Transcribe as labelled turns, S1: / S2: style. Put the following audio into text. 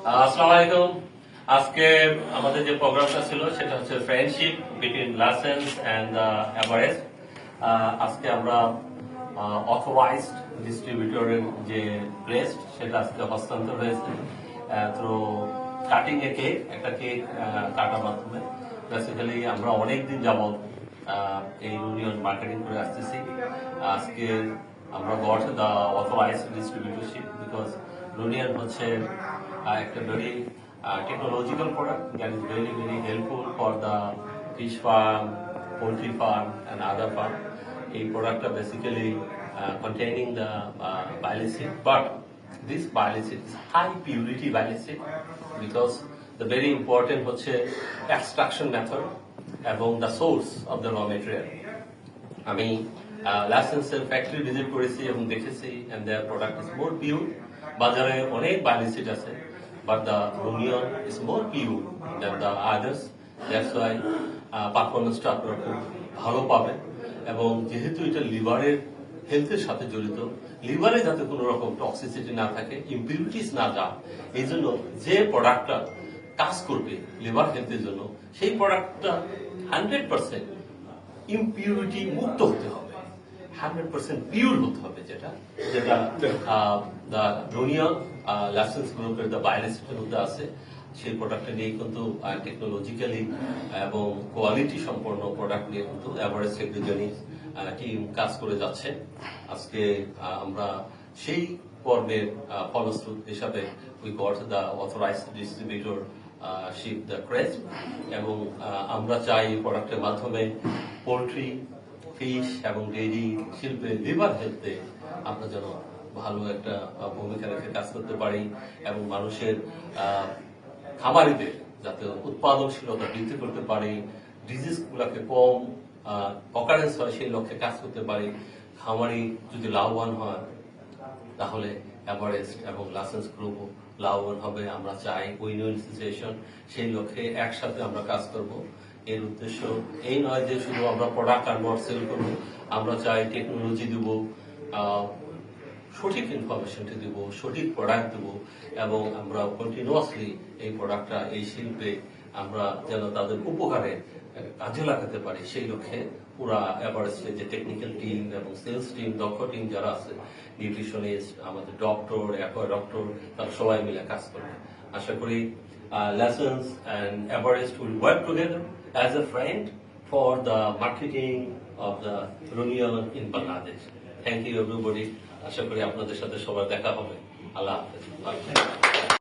S1: আসসালামু আলাইকুম। আজকে আমাদের যে প্রোগ্রামটা ছিল সেটা হচ্ছে ফ্রেন্ডশিপ বিটুইন লাসেন্স অ্যান্ড এভারেস্ট। আজকে আমরা অথরাইজড ডিস্ট্রিবিউটরের যে প্লেস্ট সেটা আজকে হস্তান্তর হয়েছে থ্রু কাটিং এ কেক, একটা কেক কাটার মাধ্যমে। বেসিক্যালি আমরা অনেকদিন যাবৎ এই ইউনিয়ন মার্কেটিং করে আসতেছি। আজকে আমরা goat the authorised distributorship because union হচ্ছে একটা very technological product that is very, very helpful for the fish farm, poultry farm, and other farm. A product are basically containing the bile acid, but this bile acid is high purity bile acid because the very important হচ্ছে extraction method এবং the source of the raw material. আমি লাইসেন্সের factory visit করেছি এবং দেখেছি and their product is more pure. বাজারে অনেক bile acid আছে, but the union is more pure than the others. That's why পারফরমেন্সটা আপনারা খুব ভালো পাবেন। এবং যেহেতু এটা লিভারের হেলথের সাথে জড়িত, লিভারে যাতে কোনো রকম টক্সিসিটি না থাকে, ইম্পিউরিটিস না যায়, এই জন্য যে প্রোডাক্টটা কাজ করবে লিভার হেলথের জন্য সেই প্রোডাক্টটা 100% ইম্পিউরিটি মুক্ত হতে হবে, 100% পিওর হতে হবে, যেটা ইউনিয়ন লাইসেন্স গ্রুপের দ্য বায়োলজিক্যাল মধ্যে আছে। সেই প্রোডাক্টটা নিয়ে কিন্তু টেকনোলজিক্যালি এবং কোয়ালিটি সম্পন্ন প্রোডাক্ট নিয়ে কিন্তু এভারেস্ট সেক্রেটারি টিম কাজ করে যাচ্ছে। আজকে আমরা সেই পর্বের ফলশ্রুত হিসাবে we got the authorized distributorship the Crest, এবং আমরা চাই প্রোডাক্টের মাধ্যমে পোলট্রি, ফিশ এবং ডেইরি শিল্পে লিভার হেলথে আমরা যেন ভালো একটা ভূমিকা রেখে কাজ করতে পারি এবং মানুষের খামারিদের যাতে উৎপাদনশীলতা বৃদ্ধি করতে পারি, ডিজিজ গুলাকে কম অকারেন্স হয় সেই লক্ষ্যে কাজ করতে পারি। খামারি যদি লাভবান হয় তাহলে এভারেস্ট এবং লাইসেন্স গ্রুপ লাভবান হবে। আমরা চাই উইন উইন সিচুয়েশন, সেই লক্ষ্যে একসাথে আমরা কাজ করব। এর উদ্দেশ্য এই নয় যে শুধু আমরা প্রোডাক্ট আনবো আর সেল করবো, আমরা চাই টেকনোলজি দেবো, সঠিক ইনফরমেশনটি দেবো, সঠিক প্রোডাক্ট দেবো, এবং আমরা কন্টিনিউয়াসলি এই প্রোডাক্টটা এই শিল্পে আমরা যেন তাদের উপকারে কাজে লাগাতে পারি সেই লক্ষ্যে পুরা এভারেস্টের যে টেকনিক্যাল টিম এবং সেলস টিম, দক্ষ টিম যারা আছে, নিউট্রিশনিস্ট, আমাদের ডক্টর, অ্যাকোয়া ডক্টর, তারা সবাই মিলে কাজ করবে। আশা করি Lessons and Everest will work together as a friend for the marketing of the Union in Bangladesh. Thank you everybody. আশা করি আপনাদের সাথে সবার দেখা হবে। আল্লাহ হাফেজ।